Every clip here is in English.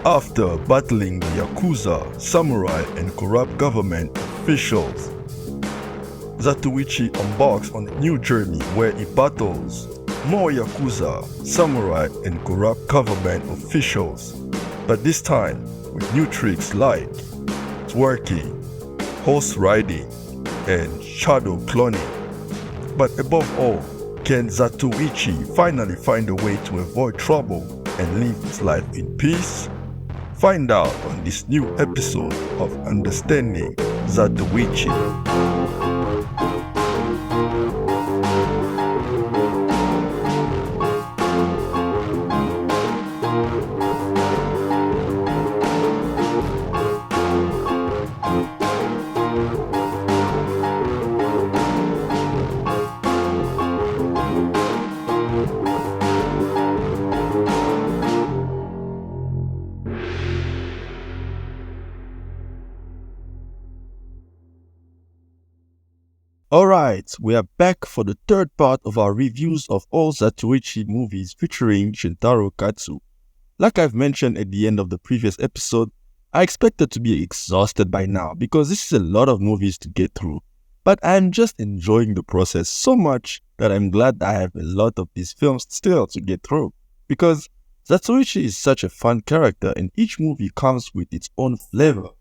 After battling the Yakuza, samurai, and corrupt government officials, Zatoichi embarks on a new journey where he battles more Yakuza, samurai, and corrupt government officials, but this time with new tricks like twerking, horse riding, and shadow cloning. But above all, can Zatoichi finally find a way to avoid trouble and live his life in peace? Find out on this new episode of Understanding Zatoichi. Alright, we are back for the third part of our reviews of all Zatoichi movies featuring Shintaro Katsu. Like I've mentioned at the end of the previous episode, I expected to be exhausted by now because this is a lot of movies to get through. But I'm just enjoying the process so much that I'm glad I have a lot of these films still to get through. Because Zatoichi is such a fun character and each movie comes with its own flavor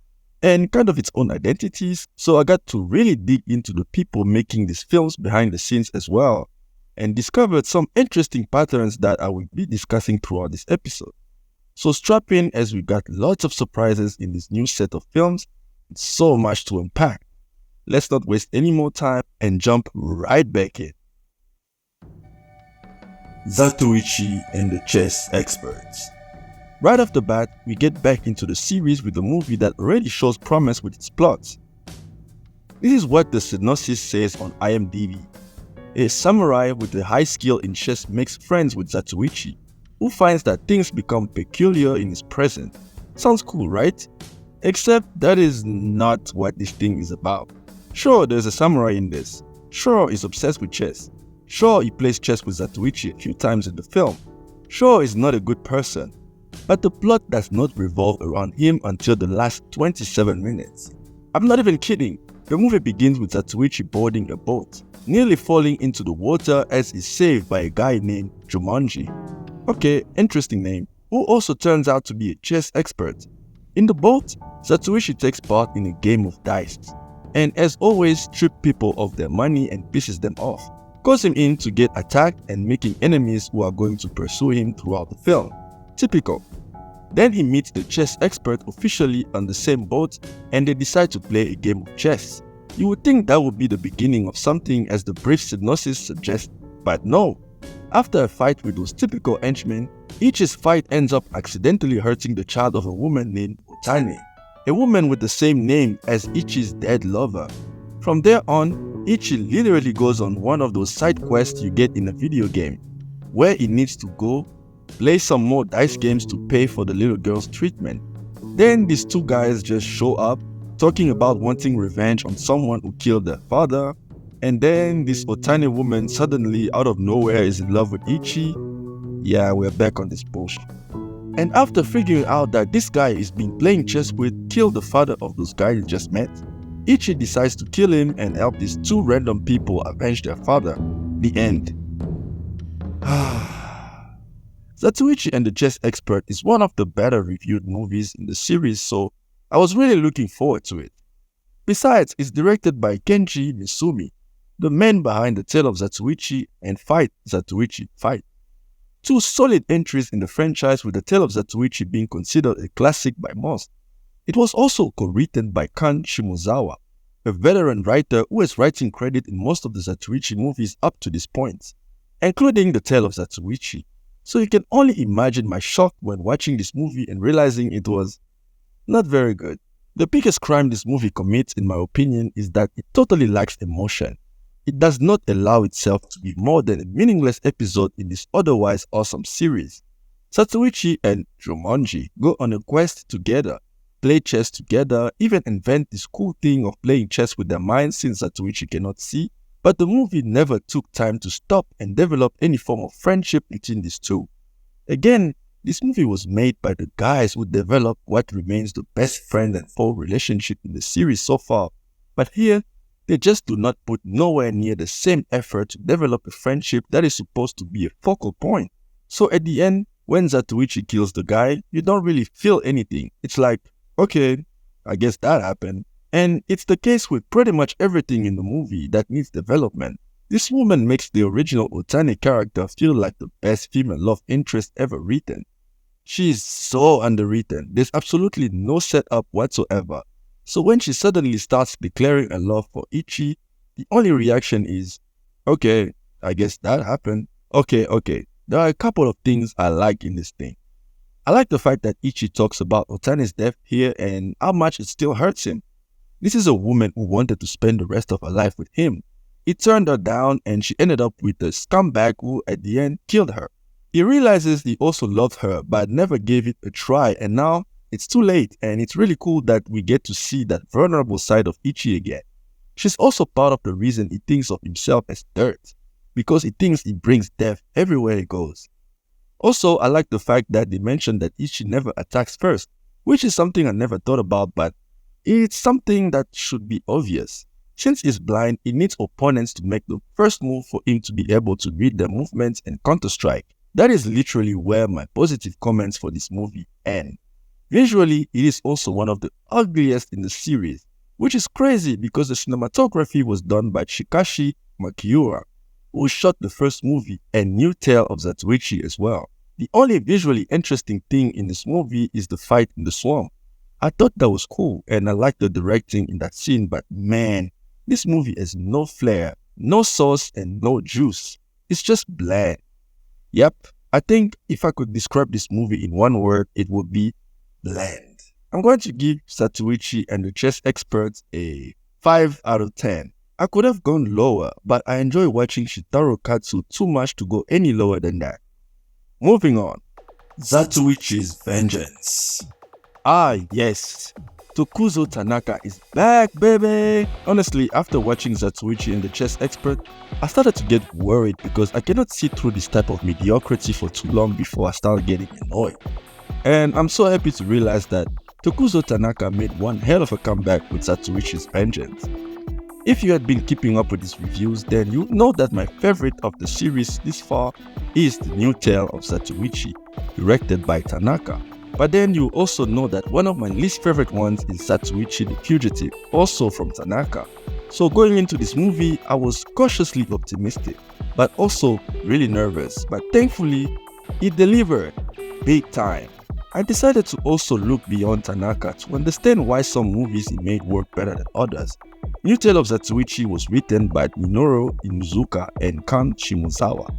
and kind of its own identities, so I got to really dig into the people making these films behind the scenes as well, and discovered some interesting patterns that I will be discussing throughout this episode. So strap in as we got lots of surprises in this new set of films, and so much to unpack. Let's not waste any more time and jump right back in. Zatoichi and the Chess Experts. Right off the bat, we get back into the series with a movie that already shows promise with its plots. This is what the synopsis says on IMDb. A samurai with a high skill in chess makes friends with Zatoichi, who finds that things become peculiar in his presence. Sounds cool, right? Except that is not what this thing is about. Sure, there's a samurai in this. Sure, he's obsessed with chess. Sure, he plays chess with Zatoichi a few times in the film. Sure, he's not a good person. But the plot does not revolve around him until the last 27 minutes. I'm not even kidding. The movie begins with Zatoichi boarding a boat, nearly falling into the water as he's saved by a guy named Jumanji. Okay, interesting name, who also turns out to be a chess expert. In the boat, Zatoichi takes part in a game of dice, and as always strips people of their money and pisses them off, calls him in to get attacked and making enemies who are going to pursue him throughout the film. Typical. Then he meets the chess expert officially on the same boat and they decide to play a game of chess. You would think that would be the beginning of something as the brief synopsis suggests, but no. After a fight with those typical henchmen, Ichi's fight ends up accidentally hurting the child of a woman named Otane, a woman with the same name as Ichi's dead lover. From there on, Ichi literally goes on one of those side quests you get in a video game, where he needs to go play some more dice games to pay for the little girl's treatment. Then these two guys just show up, talking about wanting revenge on someone who killed their father, and then this Otane woman suddenly out of nowhere is in love with Ichi. Yeah, we're back on this bullshit. And after figuring out that this guy he's been playing chess with killed the father of those guys he just met, Ichi decides to kill him and help these two random people avenge their father. The end. Zatoichi and the Chess Expert is one of the better reviewed movies in the series, so I was really looking forward to it. Besides, it's directed by Kenji Misumi, the man behind The Tale of Zatoichi and Fight Zatoichi Fight. Two solid entries in the franchise, with The Tale of Zatoichi being considered a classic by most. It was also co-written by Kan Shimozawa, a veteran writer who has writing credit in most of the Zatoichi movies up to this point, including The Tale of Zatoichi. So you can only imagine my shock when watching this movie and realizing it was not very good. The biggest crime this movie commits, in my opinion, is that it totally lacks emotion. It does not allow itself to be more than a meaningless episode in this otherwise awesome series. Zatoichi and Jumanji go on a quest together, play chess together, even invent this cool thing of playing chess with their minds since Zatoichi cannot see, but the movie never took time to stop and develop any form of friendship between these two. Again, this movie was made by the guys who developed what remains the best friend and foe relationship in the series so far. But here, they just do not put nowhere near the same effort to develop a friendship that is supposed to be a focal point. So at the end, when Zatoichi kills the guy, you don't really feel anything. It's like, okay, I guess that happened. And it's the case with pretty much everything in the movie that needs development. This woman makes the original Otani character feel like the best female love interest ever written. She is so underwritten. There's absolutely no setup whatsoever. So when she suddenly starts declaring a love for Ichi, the only reaction is, okay, I guess that happened. Okay. There are a couple of things I like in this thing. I like the fact that Ichi talks about Otani's death here and how much it still hurts him. This is a woman who wanted to spend the rest of her life with him. He turned her down and she ended up with a scumbag who at the end killed her. He realizes he also loved her but never gave it a try, and now it's too late, and it's really cool that we get to see that vulnerable side of Ichi again. She's also part of the reason he thinks of himself as dirt, because he thinks he brings death everywhere he goes. Also, I like the fact that they mentioned that Ichi never attacks first, which is something I never thought about, but it's something that should be obvious. Since he's blind, he needs opponents to make the first move for him to be able to read their movements and counter-strike. That is literally where my positive comments for this movie end. Visually, it is also one of the ugliest in the series, which is crazy because the cinematography was done by Chikashi Makiura, who shot the first movie and New Tale of Zatoichi as well. The only visually interesting thing in this movie is the fight in the swamp. I thought that was cool and I liked the directing in that scene, but man, this movie has no flair, no sauce and no juice. It's just bland. Yep, I think if I could describe this movie in one word, it would be bland. I'm going to give Zatoichi and the chess experts a 5 out of 10. I could have gone lower, but I enjoy watching Shitaro Katsu too much to go any lower than that. Moving on. Zatoichi's Vengeance. Ah yes, Tokuzo Tanaka is back, baby! Honestly, after watching Zatoichi and the chess expert, I started to get worried because I cannot see through this type of mediocrity for too long before I start getting annoyed. And I'm so happy to realize that Tokuzo Tanaka made one hell of a comeback with Zatoichi's Vengeance. If you had been keeping up with these reviews, then you know that my favorite of the series this far is The New Tale of Zatoichi, directed by Tanaka. But then you also know that one of my least favorite ones is Zatoichi the Fugitive, also from Tanaka. So going into this movie, I was cautiously optimistic, but also really nervous. But thankfully, it delivered big time. I decided to also look beyond Tanaka to understand why some movies he made work better than others. New Tale of Zatoichi was written by Minoru Inuzuka and Kan Shimozawa.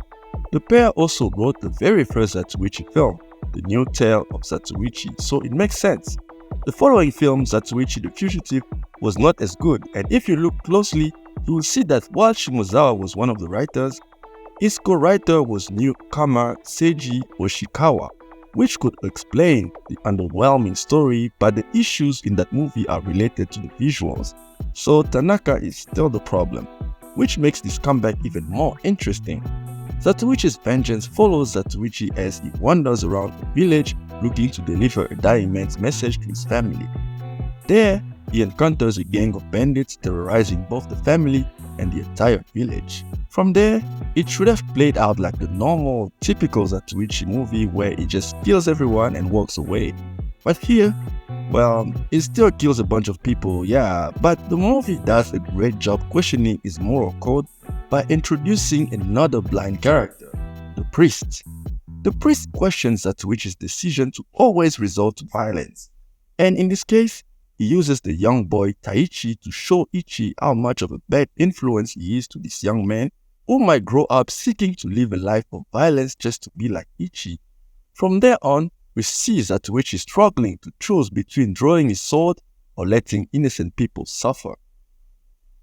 The pair also wrote the very first Zatoichi film, The New Tale of Zatoichi, so it makes sense. The following film, Zatoichi the Fugitive, was not as good, and if you look closely, you will see that while Shimozawa was one of the writers, his co-writer was newcomer Seiji Oshikawa, which could explain the underwhelming story, but the issues in that movie are related to the visuals. So Tanaka is still the problem, which makes this comeback even more interesting. Zatoichi's Vengeance follows Zatoichi as he wanders around the village looking to deliver a dying man's message to his family. There, he encounters a gang of bandits terrorizing both the family and the entire village. From there, it should have played out like the normal, typical Zatoichi movie where he just kills everyone and walks away. But here, well, it still kills a bunch of people, yeah, but the movie does a great job questioning his moral code by introducing another blind character, the priest. The priest questions Zatoichi's decision to always resort to violence, and in this case, he uses the young boy Taichi to show Ichi how much of a bad influence he is to this young man who might grow up seeking to live a life of violence just to be like Ichi. From there on, we see Zatoichi struggling to choose between drawing his sword or letting innocent people suffer.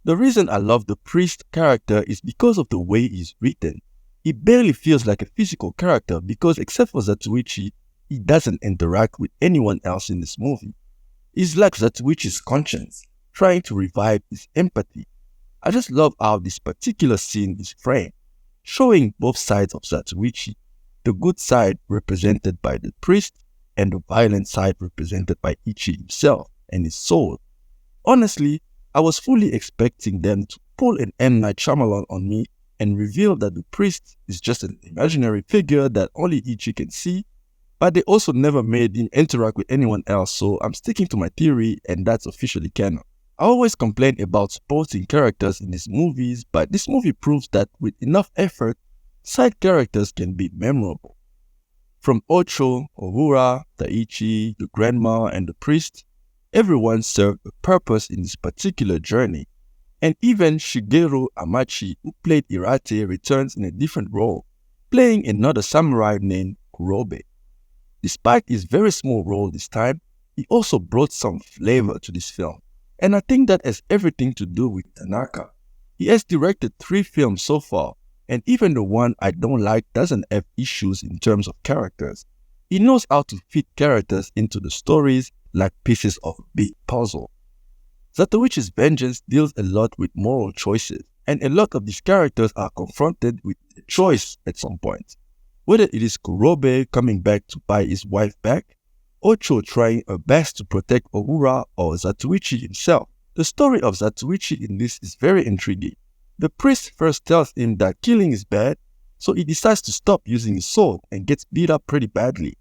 The reason I love the priest character is because of the way he's written. He barely feels like a physical character because except for Zatoichi, he doesn't interact with anyone else in this movie. He's like Zatoichi's conscience, trying to revive his empathy. I just love how this particular scene is framed, showing both sides of Zatoichi. the good side represented by the priest and the violent side represented by Ichi himself and his soul. Honestly, I was fully expecting them to pull an M. Night Shyamalan on me and reveal that the priest is just an imaginary figure that only Ichi can see, but they also never made him interact with anyone else, so I'm sticking to my theory and that's officially canon. I always complain about supporting characters in these movies, but this movie proves that with enough effort, side characters can be memorable. From Ocho, Ohura, Taichi, the grandma, and the priest, everyone served a purpose in this particular journey. And even Shigeru Amachi, who played Irate, returns in a different role, playing another samurai named Kurobe. Despite his very small role this time, he also brought some flavor to this film. And I think that has everything to do with Tanaka. He has directed 3 films so far, and even the one I don't like doesn't have issues in terms of characters. He knows how to fit characters into the stories like pieces of a big puzzle. Zatoichi's Vengeance deals a lot with moral choices, and a lot of these characters are confronted with a choice at some point. Whether it is Kurobe coming back to buy his wife back, Ocho trying her best to protect Ohura, or Zatoichi himself. The story of Zatoichi in this is very intriguing. The priest first tells him that killing is bad, so he decides to stop using his sword and gets beat up pretty badly.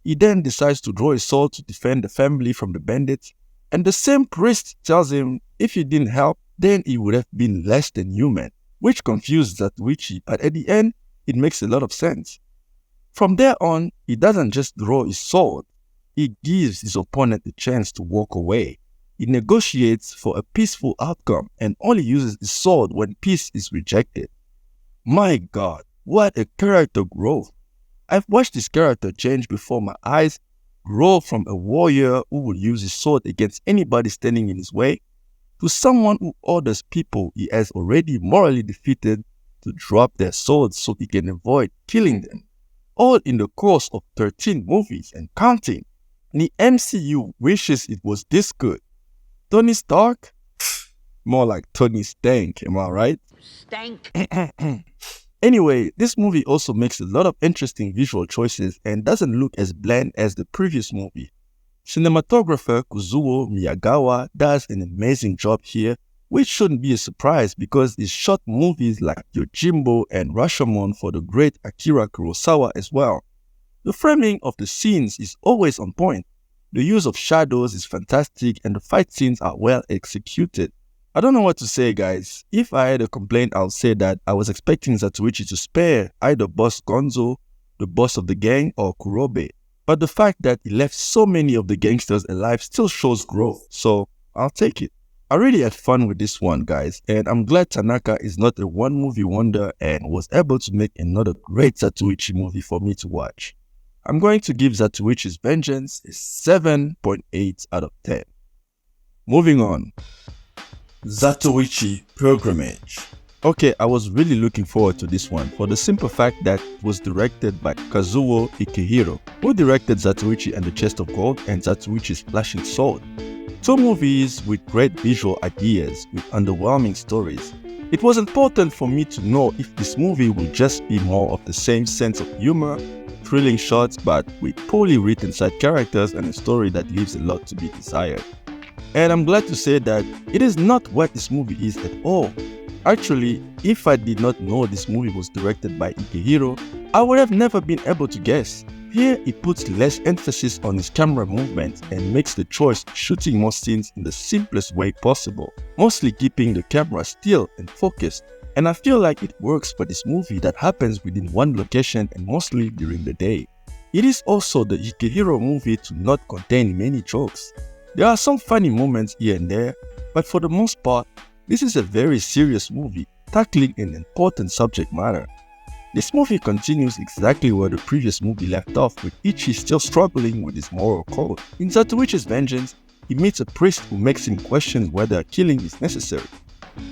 He then decides to draw his sword to defend the family from the bandits, and the same priest tells him if he didn't help, then he would have been less than human, which confused Zatoichi, but at the end, it makes a lot of sense. From there on, he doesn't just draw his sword, he gives his opponent the chance to walk away. He negotiates for a peaceful outcome and only uses his sword when peace is rejected. My God, what a character growth! I've watched this character change before my eyes, grow from a warrior who will use his sword against anybody standing in his way, to someone who orders people he has already morally defeated to drop their swords so he can avoid killing them. All in the course of 13 movies and counting. The MCU wishes it was this good. Tony Stark? More like Tony Stank, am I right? Stank. Anyway, this movie also makes a lot of interesting visual choices and doesn't look as bland as the previous movie. Cinematographer Kazuo Miyagawa does an amazing job here, which shouldn't be a surprise because he shot movies like Yojimbo and Rashomon for the great Akira Kurosawa as well. The framing of the scenes is always on point. The use of shadows is fantastic and the fight scenes are well executed. I don't know what to say, guys. If I had a complaint, I'll say that I was expecting Zatoichi to spare either boss Gonzo, the boss of the gang, or Kurobe. But the fact that he left so many of the gangsters alive still shows growth, so I'll take it. I really had fun with this one, guys, and I'm glad Tanaka is not a one-movie wonder and was able to make another great Zatoichi movie for me to watch. I'm going to give Zatoichi's Vengeance a 7.8 out of 10. Moving on. Zatoichi Pilgrimage. Okay, I was really looking forward to this one for the simple fact that it was directed by Kazuo Ikehiro, who directed Zatoichi and the Chest of Gold and Zatoichi's Flashing Sword. 2 movies with great visual ideas with underwhelming stories. It was important for me to know if this movie would just be more of the same sense of humor, thrilling shots but with poorly written side characters and a story that leaves a lot to be desired. And I'm glad to say that it is not what this movie is at all. Actually, if I did not know this movie was directed by Ikehiro, I would have never been able to guess. Here, he puts less emphasis on his camera movement and makes the choice of shooting more scenes in the simplest way possible, mostly keeping the camera still and focused. And I feel like it works for this movie that happens within one location and mostly during the day. It is also the Ikehiro movie to not contain many jokes. There are some funny moments here and there, but for the most part, this is a very serious movie, tackling an important subject matter. This movie continues exactly where the previous movie left off, with Ichi still struggling with his moral code. In Zatoichi's Vengeance, he meets a priest who makes him question whether killing is necessary.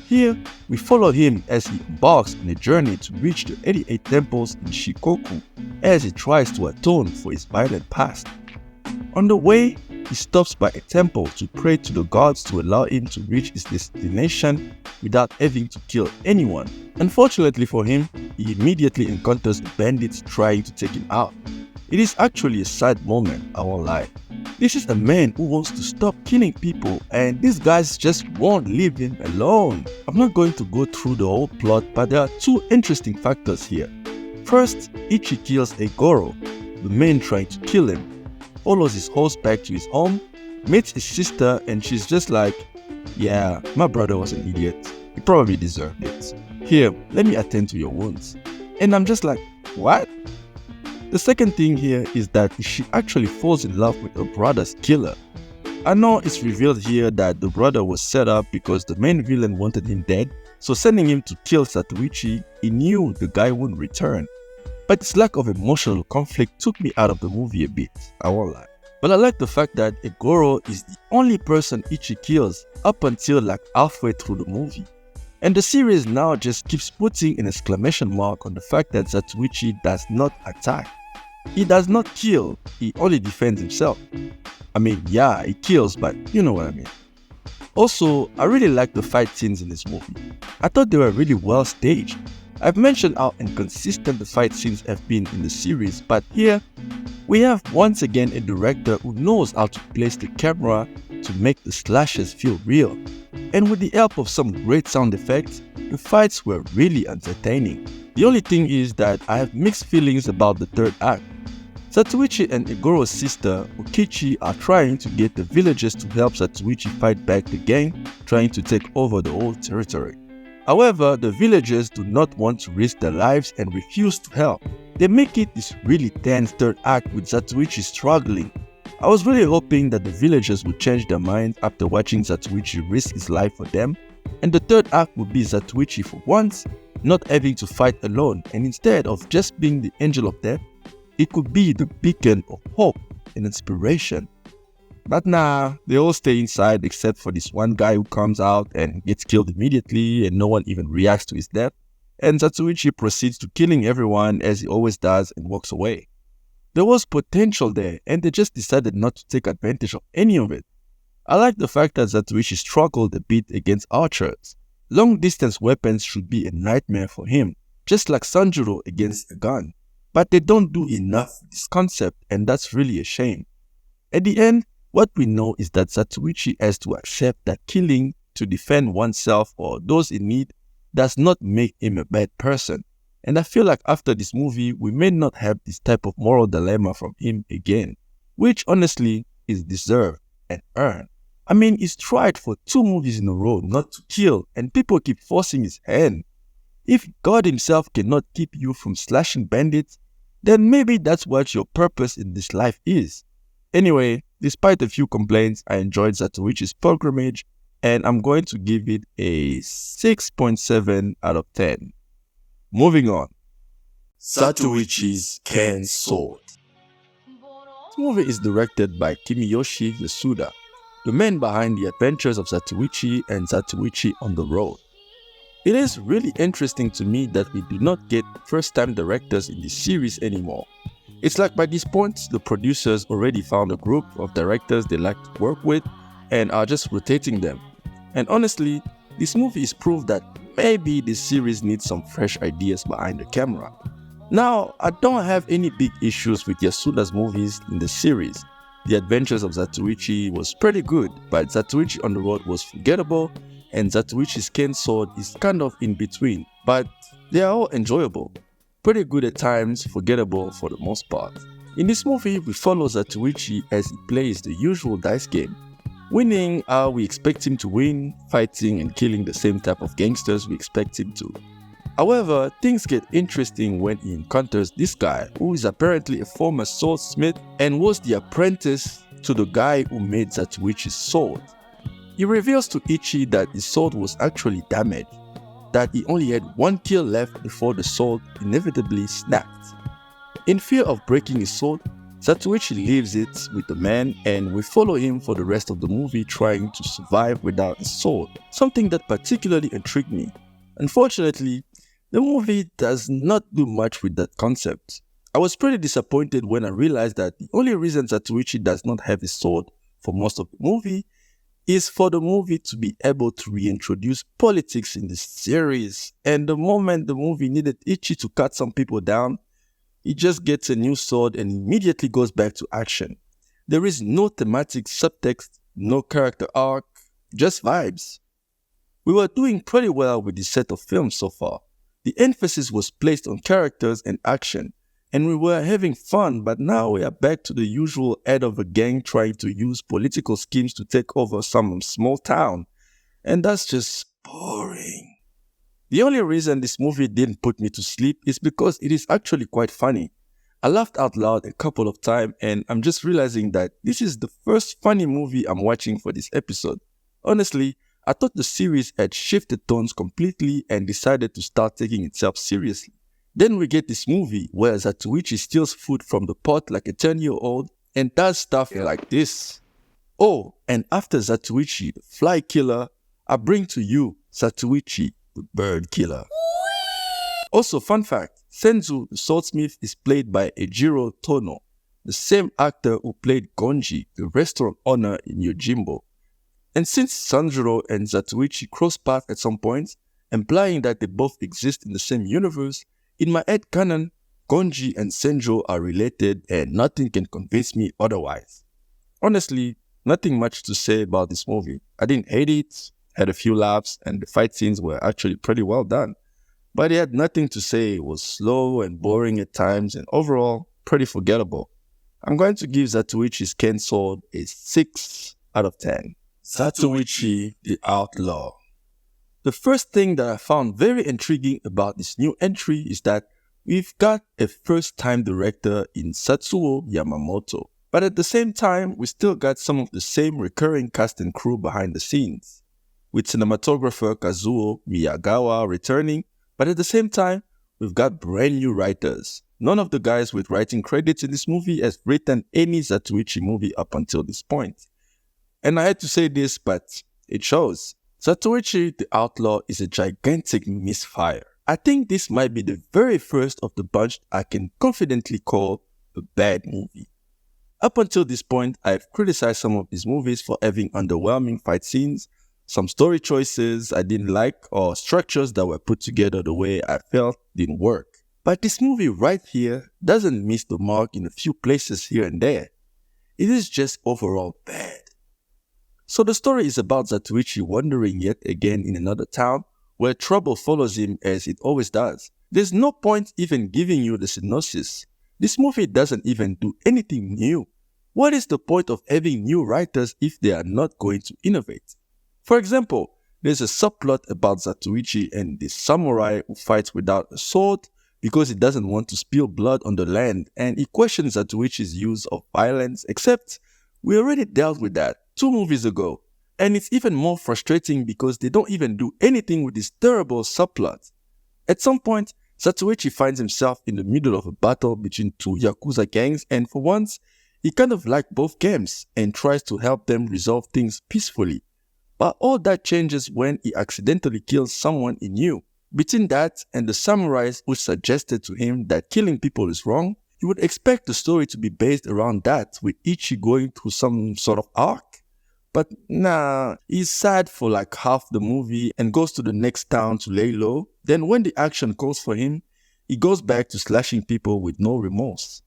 Here, we follow him as he embarks on a journey to reach the 88 temples in Shikoku as he tries to atone for his violent past. On the way, he stops by a temple to pray to the gods to allow him to reach his destination without having to kill anyone. Unfortunately for him, he immediately encounters the bandits trying to take him out. It is actually a sad moment, I won't lie. This is a man who wants to stop killing people and these guys just won't leave him alone. I'm not going to go through the whole plot, but there are two interesting factors here. First, Ichi kills Egoro, the man trying to kill him, follows his horse back to his home, meets his sister, and she's just like, yeah, my brother was an idiot. He probably deserved it. Here, let me attend to your wounds. And I'm just like, what? The second thing here is that she actually falls in love with her brother's killer. I know it's revealed here that the brother was set up because the main villain wanted him dead, so sending him to kill Zatoichi, he knew the guy wouldn't return. But this lack of emotional conflict took me out of the movie a bit, I won't lie. But I like the fact that Egoro is the only person Ichi kills up until like halfway through the movie. And the series now just keeps putting an exclamation mark on the fact that Zatoichi does not attack. He does not kill, he only defends himself. I mean, yeah, he kills, but you know what I mean. Also, I really like the fight scenes in this movie. I thought they were really well staged. I've mentioned how inconsistent the fight scenes have been in the series, but here, we have once again a director who knows how to place the camera to make the slashes feel real. And with the help of some great sound effects, the fights were really entertaining. The only thing is that I have mixed feelings about the third act. Zatoichi and Egoro's sister, Okichi, are trying to get the villagers to help Zatoichi fight back the gang trying to take over the whole territory. However, the villagers do not want to risk their lives and refuse to help. They make it this really tense third act with Zatoichi struggling. I was really hoping that the villagers would change their minds after watching Zatoichi risk his life for them, and the third act would be Zatoichi for once not having to fight alone, and instead of just being the angel of death, it could be the beacon of hope and inspiration. But nah, they all stay inside except for this one guy who comes out and gets killed immediately and no one even reacts to his death, and Zatoichi proceeds to killing everyone as he always does and walks away. There was potential there and they just decided not to take advantage of any of it. I like the fact that Zatoichi struggled a bit against archers. Long distance weapons should be a nightmare for him, just like Sanjuro against a gun. But they don't do enough with this concept and that's really a shame. At the end, what we know is that Zatoichi has to accept that killing to defend oneself or those in need does not make him a bad person. And I feel like after this movie, we may not have this type of moral dilemma from him again, which honestly is deserved and earned. I mean, he's tried for 2 movies in a row not to kill and people keep forcing his hand. If God himself cannot keep you from slashing bandits, then maybe that's what your purpose in this life is. Anyway, despite a few complaints, I enjoyed Zatoichi's Pilgrimage and I'm going to give it a 6.7 out of 10. Moving on. Zatoichi's Ken Sword. This movie is directed by Kimiyoshi Yasuda, the man behind the adventures of Zatoichi and Zatoichi on the Road. It is really interesting to me that we do not get first-time directors in this series anymore. It's like by this point, the producers already found a group of directors they like to work with and are just rotating them. And honestly, this movie is proof that maybe this series needs some fresh ideas behind the camera. Now, I don't have any big issues with Yasuda's movies in the series. The Adventures of Zatoichi was pretty good, but Zatoichi on the Road was forgettable, and Zatoichi's Ken Sword is kind of in between, but they are all enjoyable. Pretty good at times, forgettable for the most part. In this movie, we follow Zatoichi as he plays the usual dice game. Winning how we expect him to win, fighting and killing the same type of gangsters we expect him to. However, things get interesting when he encounters this guy who is apparently a former swordsmith and was the apprentice to the guy who made Zatoichi's sword. He reveals to Ichi that his sword was actually damaged, that he only had 1 kill left before the sword inevitably snapped. In fear of breaking his sword, Zatoichi leaves it with the man and we follow him for the rest of the movie trying to survive without his sword, something that particularly intrigued me. Unfortunately, the movie does not do much with that concept. I was pretty disappointed when I realized that the only reason Zatoichi does not have his sword for most of the movie is for the movie to be able to reintroduce politics in the series. And the moment the movie needed Ichi to cut some people down, he just gets a new sword and immediately goes back to action. There is no thematic subtext, no character arc, just vibes. We were doing pretty well with this set of films so far. The emphasis was placed on characters and action, and we were having fun, but now we are back to the usual head of a gang trying to use political schemes to take over some small town. And that's just boring. The only reason this movie didn't put me to sleep is because it is actually quite funny. I laughed out loud a couple of times, and I'm just realizing that this is the first funny movie I'm watching for this episode. Honestly, I thought the series had shifted tones completely and decided to start taking itself seriously. Then we get this movie where Zatoichi steals food from the pot like a 10-year-old and does stuff like this. Oh, and after Zatoichi, the fly killer, I bring to you Zatoichi, the bird killer. Also, fun fact, Senzu, the swordsmith, is played by Ejiro Tono, the same actor who played Gonji, the restaurant owner in Yojimbo. And since Sanjuro and Zatoichi cross paths at some point, implying that they both exist in the same universe, in my head canon, Gonji and Senjo are related and nothing can convince me otherwise. Honestly, nothing much to say about this movie. I didn't hate it, had a few laughs, and the fight scenes were actually pretty well done. But it had nothing to say, it was slow and boring at times and overall pretty forgettable. I'm going to give Zatoichi's Ken Sword a 6 out of 10. Zatoichi the Outlaw. The first thing that I found very intriguing about this new entry is that we've got a first-time director in Satsuo Yamamoto. But at the same time, we still got some of the same recurring cast and crew behind the scenes. With cinematographer Kazuo Miyagawa returning, but at the same time, we've got brand new writers. None of the guys with writing credits in this movie has written any Zatoichi movie up until this point. And I had to say this, but it shows. Zatoichi the Outlaw is a gigantic misfire. I think this might be the very first of the bunch I can confidently call a bad movie. Up until this point, I've criticized some of these movies for having underwhelming fight scenes, some story choices I didn't like, or structures that were put together the way I felt didn't work. But this movie right here doesn't miss the mark in a few places here and there. It is just overall bad. So the story is about Zatoichi wandering yet again in another town where trouble follows him as it always does. There's no point even giving you the synopsis. This movie doesn't even do anything new. What is the point of having new writers if they are not going to innovate? For example, there's a subplot about Zatoichi and this samurai who fights without a sword because he doesn't want to spill blood on the land, and he questions Zatoichi's use of violence, except we already dealt with that 2 movies ago. And it's even more frustrating because they don't even do anything with this terrible subplot. At some point, Zatoichi finds himself in the middle of a battle between 2 Yakuza gangs, and for once, he kind of likes both camps and tries to help them resolve things peacefully. But all that changes when he accidentally kills someone he knew. Between that and the samurais who suggested to him that killing people is wrong, you would expect the story to be based around that, with Ichi going through some sort of arc. But nah, he's sad for like half the movie and goes to the next town to lay low. Then when the action calls for him, he goes back to slashing people with no remorse.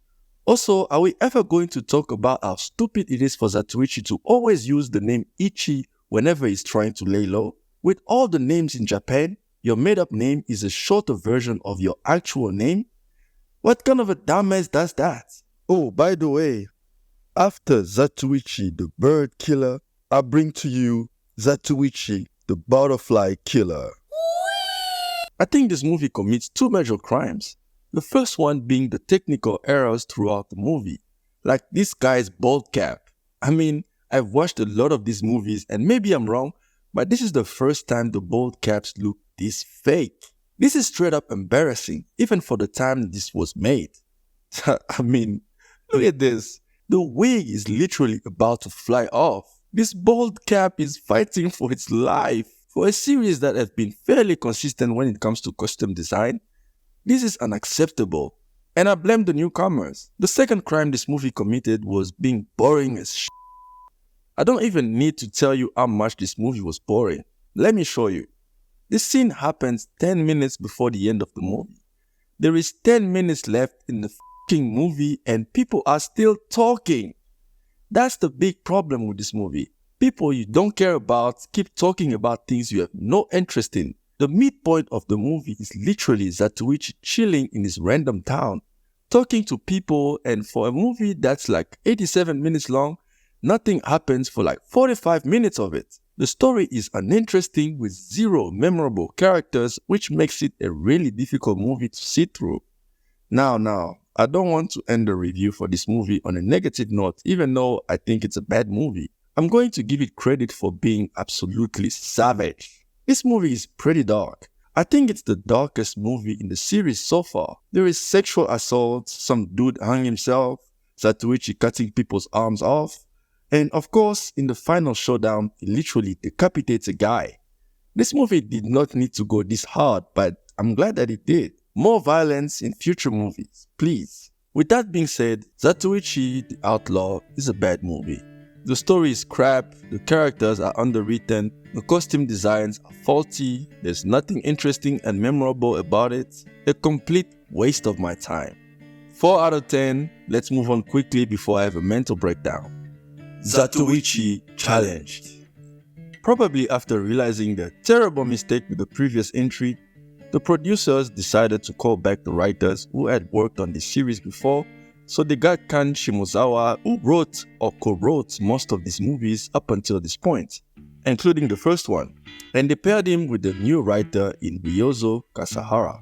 Also, are we ever going to talk about how stupid it is for Zatoichi to always use the name Ichi whenever he's trying to lay low? With all the names in Japan, your made-up name is a shorter version of your actual name? What kind of a dumbass does that? Oh, by the way, after Zatoichi the bird killer, I bring to you Zatoichi the butterfly killer. I think this movie commits 2 major crimes. The first one being the technical errors throughout the movie. Like this guy's bald cap. I mean, I've watched a lot of these movies and maybe I'm wrong, but this is the first time the bald caps look this fake. This is straight up embarrassing, even for the time this was made. I mean, look at this. The wig is literally about to fly off. This bald cap is fighting for its life. For a series that has been fairly consistent when it comes to costume design, this is unacceptable. And I blame the newcomers. The second crime this movie committed was being boring as shit. I don't even need to tell you how much this movie was boring. Let me show you. This scene happens 10 minutes before the end of the movie. There is 10 minutes left in the fucking movie and people are still talking. That's the big problem with this movie. People you don't care about keep talking about things you have no interest in. The midpoint of the movie is literally Zatoichi chilling in his random town, talking to people, and for a movie that's like 87 minutes long, nothing happens for like 45 minutes of it. The story is uninteresting with zero memorable characters, which makes it a really difficult movie to sit through. Now, I don't want to end the review for this movie on a negative note, even though I think it's a bad movie. I'm going to give it credit for being absolutely savage. This movie is pretty dark. I think it's the darkest movie in the series so far. There is sexual assault, some dude hung himself, Zatoichi cutting people's arms off, and of course, in the final showdown, he literally decapitates a guy. This movie did not need to go this hard, but I'm glad that it did. More violence in future movies, please. With that being said, Zatoichi the Outlaw is a bad movie. The story is crap, the characters are underwritten, the costume designs are faulty, there's nothing interesting and memorable about it. A complete waste of my time. 4 out of 10, let's move on quickly before I have a mental breakdown. Zatoichi challenged. Probably after realizing their terrible mistake with the previous entry, the producers decided to call back the writers who had worked on this series before, so they got Kan Shimozawa, who wrote or co-wrote most of these movies up until this point, including the first one, and they paired him with the new writer in Ryozo Kasahara.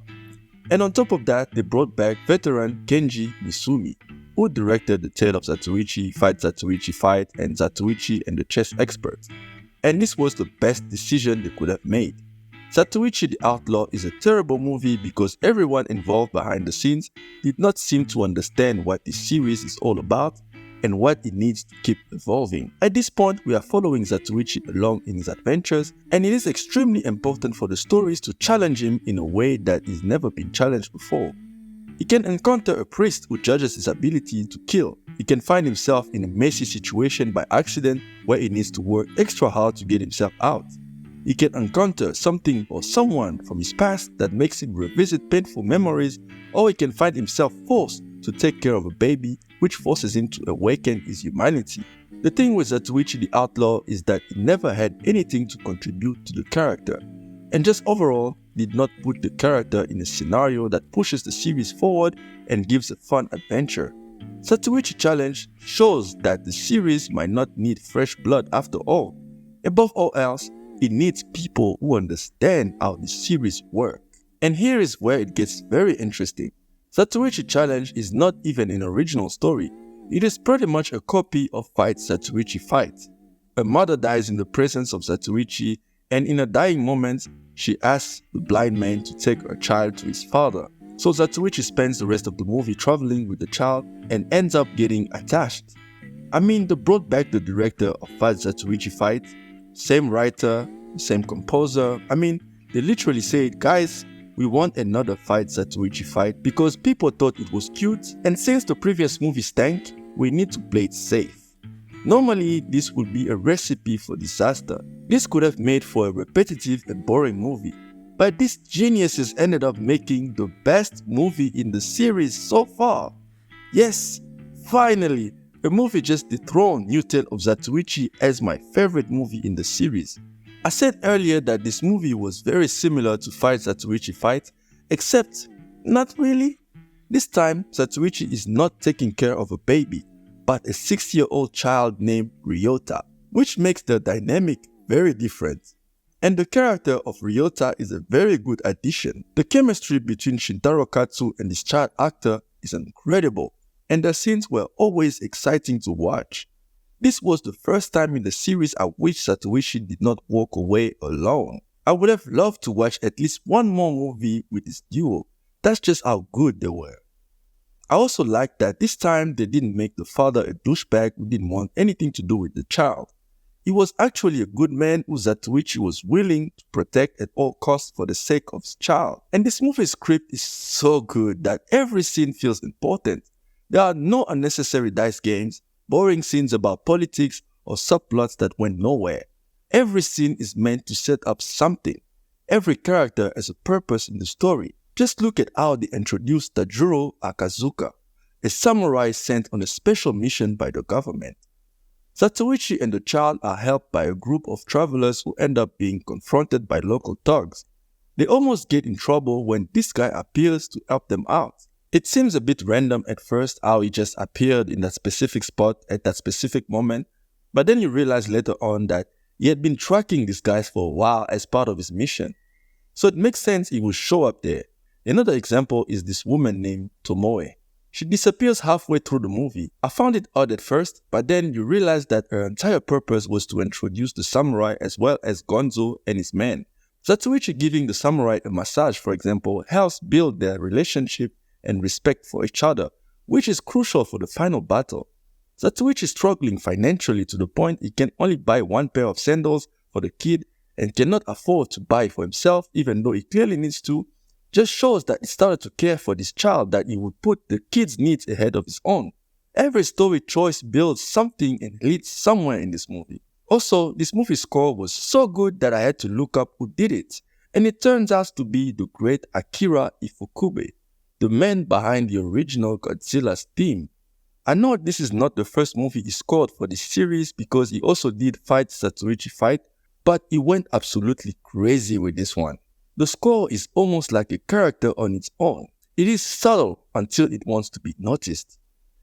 And on top of that, they brought back veteran Kenji Misumi, who directed The Tale of Zatoichi, Fight, and Zatoichi and the Chess Expert. And this was the best decision they could have made. Zatoichi the Outlaw is a terrible movie because everyone involved behind the scenes did not seem to understand what this series is all about and what it needs to keep evolving. At this point, we are following Zatoichi along in his adventures, and it is extremely important for the stories to challenge him in a way that has never been challenged before. He can encounter a priest who judges his ability to kill. He can find himself in a messy situation by accident where he needs to work extra hard to get himself out. He can encounter something or someone from his past that makes him revisit painful memories, or he can find himself forced to take care of a baby, which forces him to awaken his humanity. The thing with Zatoichi the Outlaw is that he never had anything to contribute to the character, and just overall did not put the character in a scenario that pushes the series forward and gives a fun adventure. Zatoichi Challenge shows that the series might not need fresh blood after all. Above all else, it needs people who understand how the series works. And here is where it gets very interesting. Zatoichi Challenge is not even an original story. It is pretty much a copy of Zatoichi Fight. A mother dies in the presence of Zatoichi, and in a dying moment, she asks the blind man to take her child to his father. So Zatoichi spends the rest of the movie traveling with the child and ends up getting attached. I mean, they brought back the director of Zatoichi Fight, same writer, same composer. I mean, they literally said, guys, we want another Zatoichi Fight because people thought it was cute, and since the previous movie stank, we need to play it safe. Normally, this would be a recipe for disaster. This could have made for a repetitive and boring movie. But these geniuses ended up making the best movie in the series so far. Yes, finally, a movie just dethroned New Tale of Zatoichi as my favorite movie in the series. I said earlier that this movie was very similar to Zatoichi Fight, except not really. This time, Zatoichi is not taking care of a baby, but a 6-year-old child named Ryota, which makes the dynamic very different. And the character of Ryota is a very good addition. The chemistry between Shintaro Katsu and this child actor is incredible, and the scenes were always exciting to watch. This was the first time in the series at which Zatoichi did not walk away alone. I would have loved to watch at least one more movie with this duo. That's just how good they were. I also liked that this time they didn't make the father a douchebag who didn't want anything to do with the child. He was actually a good man who Zatoichi was willing to protect at all costs for the sake of his child. And this movie's script is so good that every scene feels important. There are no unnecessary dice games, boring scenes about politics, or subplots that went nowhere. Every scene is meant to set up something. Every character has a purpose in the story. Just look at how they introduced Tajuro Akazuka, a samurai sent on a special mission by the government. Zatoichi and the child are helped by a group of travelers who end up being confronted by local thugs. They almost get in trouble when this guy appears to help them out. It seems a bit random at first how he just appeared in that specific spot at that specific moment, but then you realize later on that he had been tracking these guys for a while as part of his mission. So it makes sense he would show up there. Another example is this woman named Tomoe. She disappears halfway through the movie. I found it odd at first, but then you realize that her entire purpose was to introduce the samurai as well as Gonzo and his men. Zatoichi giving the samurai a massage, for example, helps build their relationship and respect for each other, which is crucial for the final battle. Zatoichi is struggling financially to the point he can only buy one pair of sandals for the kid and cannot afford to buy for himself even though he clearly needs to. Just shows that he started to care for this child, that he would put the kid's needs ahead of his own. Every story choice builds something and leads somewhere in this movie. Also, this movie's score was so good that I had to look up who did it, and it turns out to be the great Akira Ifukube, the man behind the original Godzilla's theme. I know this is not the first movie he scored for this series because he also did Fight Zatoichi Fight, but he went absolutely crazy with this one. The score is almost like a character on its own. It is subtle until it wants to be noticed.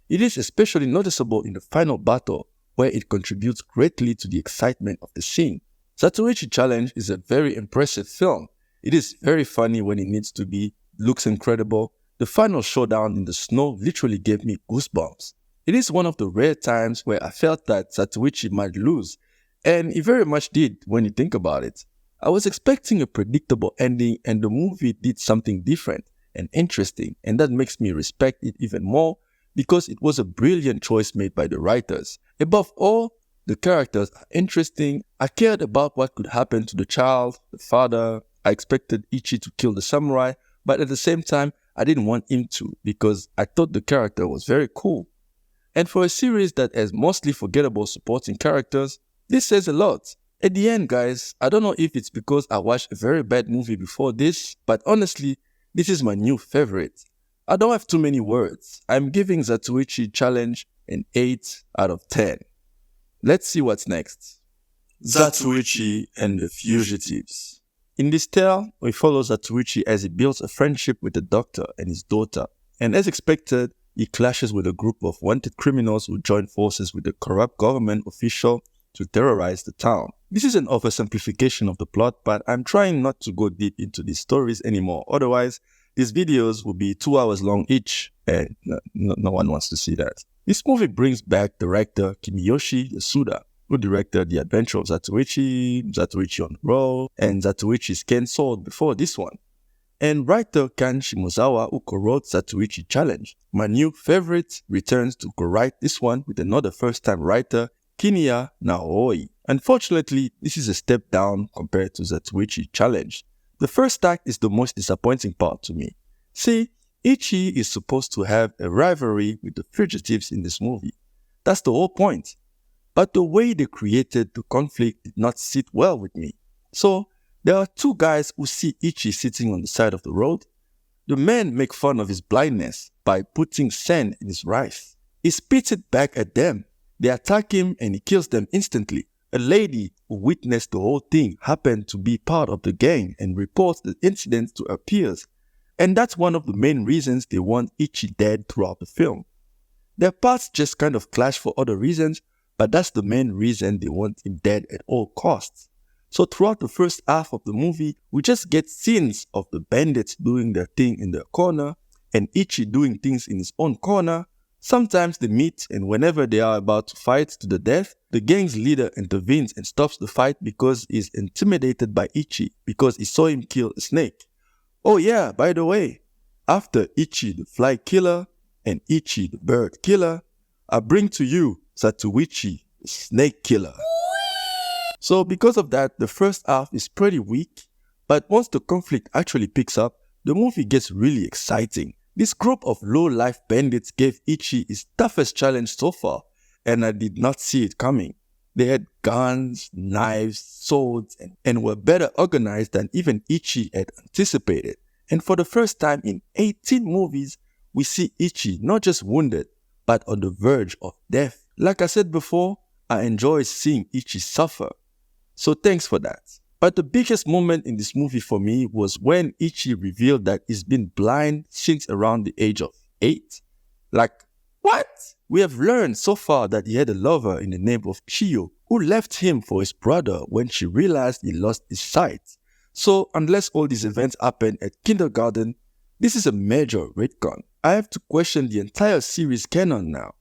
It is especially noticeable in the final battle, where it contributes greatly to the excitement of the scene. Zatoichi Challenge is a very impressive film. It is very funny when it needs to be, looks incredible. The final showdown in the snow literally gave me goosebumps. It is one of the rare times where I felt that Zatoichi might lose, and he very much did when you think about it. I was expecting a predictable ending, and the movie did something different and interesting, and that makes me respect it even more because it was a brilliant choice made by the writers. Above all, the characters are interesting. I cared about what could happen to the child, the father. I expected Ichi to kill the samurai, but at the same time, I didn't want him to because I thought the character was very cool. And for a series that has mostly forgettable supporting characters, this says a lot. At the end, guys, I don't know if it's because I watched a very bad movie before this, but honestly, this is my new favorite. I don't have too many words. I'm giving Zatoichi Challenge an 8 out of 10. Let's see what's next. Zatoichi and the Fugitives. In this tale, we follow Zatoichi as he builds a friendship with the doctor and his daughter, and as expected, he clashes with a group of wanted criminals who join forces with the corrupt government official to terrorize the town. This is an oversimplification of the plot, but I'm trying not to go deep into these stories anymore. Otherwise, these videos will be 2 hours long each, and no one wants to see that. This movie brings back director Kimiyoshi Yasuda, who directed The Adventure of Zatoichi, Zatoichi on the Road, and Zatoichi's Ken Sword before this one. And writer Kan Shimozawa, who co-wrote Zatoichi Challenge. My new favorite returns to co-write this one with another first-time writer, Kinya Naoi. Unfortunately, this is a step down compared to Zatoichi Challenge. The first act is the most disappointing part to me. See, Ichi is supposed to have a rivalry with the fugitives in this movie. That's the whole point. But the way they created the conflict did not sit well with me. So, there are two guys who see Ichi sitting on the side of the road. The men make fun of his blindness by putting sand in his rice. He spits it back at them. They attack him and he kills them instantly. A lady who witnessed the whole thing happened to be part of the gang and reports the incident to her peers. And that's one of the main reasons they want Ichi dead throughout the film. Their paths just kind of clash for other reasons, but that's the main reason they want him dead at all costs. So throughout the first half of the movie, we just get scenes of the bandits doing their thing in their corner and Ichi doing things in his own corner. Sometimes they meet, and whenever they are about to fight to the death, the gang's leader intervenes and stops the fight because he's intimidated by Ichi because he saw him kill a snake. Oh yeah, by the way, after Ichi the fly killer and Ichi the bird killer, I bring to you Zatoichi the snake killer. So because of that, the first half is pretty weak, but once the conflict actually picks up, the movie gets really exciting. This group of low-life bandits gave Ichi his toughest challenge so far, and I did not see it coming. They had guns, knives, swords, and were better organized than even Ichi had anticipated. And for the first time in 18 movies, we see Ichi not just wounded, but on the verge of death. Like I said before, I enjoy seeing Ichi suffer. So thanks for that. But the biggest moment in this movie for me was when Ichi revealed that he's been blind since around the age of 8. Like, what? We have learned so far that he had a lover in the name of Chiyo, who left him for his brother when she realized he lost his sight. So unless all these events happen at kindergarten, this is a major retcon. I have to question the entire series canon now.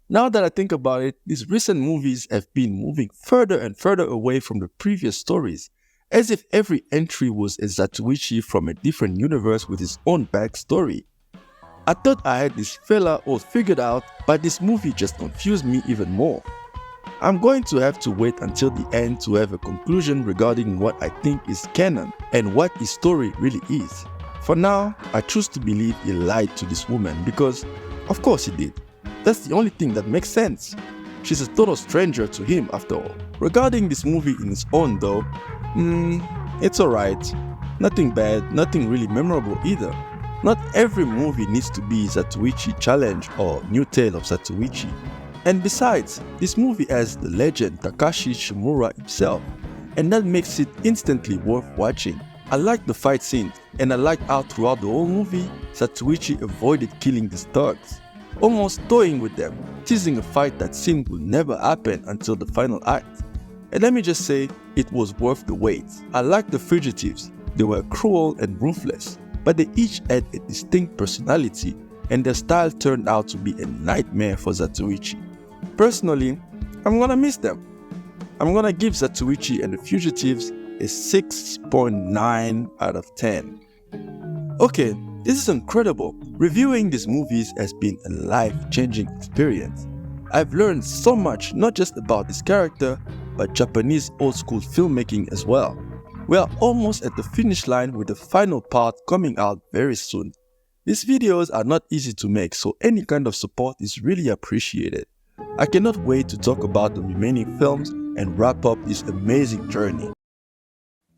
Now that I think about it, these recent movies have been moving further and further away from the previous stories, as if every entry was a Zatoichi from a different universe with his own backstory. I thought I had this fella all figured out, but this movie just confused me even more. I'm going to have to wait until the end to have a conclusion regarding what I think is canon and what his story really is. For now, I choose to believe he lied to this woman because, of course he did. That's the only thing that makes sense. She's a total stranger to him after all. Regarding this movie in its own though, it's alright. Nothing bad, nothing really memorable either. Not every movie needs to be Zatoichi Challenge or New Tale of Zatoichi. And besides, this movie has the legend Takashi Shimura himself, and that makes it instantly worth watching. I like the fight scenes, and I like how throughout the whole movie, Zatoichi avoided killing these thugs, almost toying with them, teasing a fight that seemed will never happen until the final act. And let me just say, it was worth the wait. I like the fugitives. They were cruel and ruthless, but they each had a distinct personality, and their style turned out to be a nightmare for Zatoichi. Personally, I'm gonna miss them. I'm gonna give Zatoichi and the Fugitives a 6.9 out of 10. Okay, this is incredible. Reviewing these movies has been a life-changing experience. I've learned so much not just about this character, but Japanese old-school filmmaking as well. We are almost at the finish line with the final part coming out very soon. These videos are not easy to make, so any kind of support is really appreciated. I cannot wait to talk about the remaining films and wrap up this amazing journey.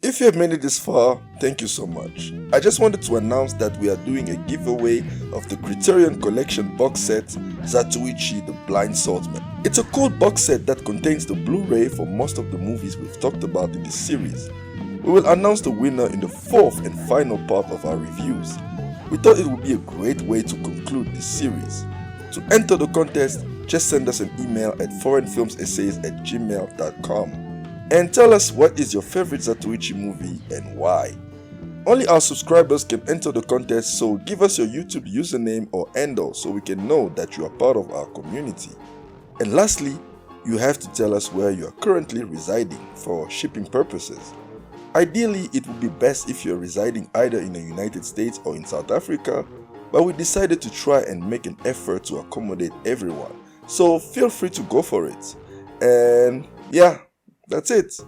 If you have made it this far, thank you so much. I just wanted to announce that we are doing a giveaway of the Criterion Collection box set, Zatoichi the Blind Swordsman. It's a cool box set that contains the Blu-ray for most of the movies we've talked about in this series. We will announce the winner in the fourth and final part of our reviews. We thought it would be a great way to conclude this series. To enter the contest, just send us an email at foreignfilmsessays@gmail.com and tell us what is your favorite Zatoichi movie and why. Only our subscribers can enter the contest, so give us your YouTube username or handle so we can know that you are part of our community. And lastly, you have to tell us where you are currently residing for shipping purposes. Ideally, it would be best if you're residing either in the United States or in South Africa, but we decided to try and make an effort to accommodate everyone, so feel free to go for it. And yeah, that's it.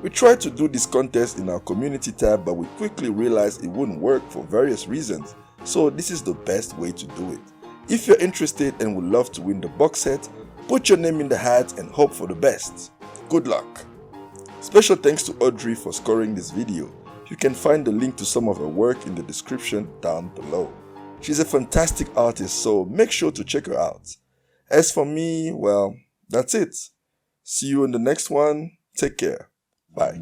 We tried to do this contest in our community tab, but we quickly realized it wouldn't work for various reasons, so this is the best way to do it. If you're interested and would love to win the box set, put your name in the hat and hope for the best. Good luck. Special thanks to Audrey for scoring this video. You can find the link to some of her work in the description down below. She's a fantastic artist, so make sure to check her out. As for me, well, that's it. See you in the next one. Take care. Bye.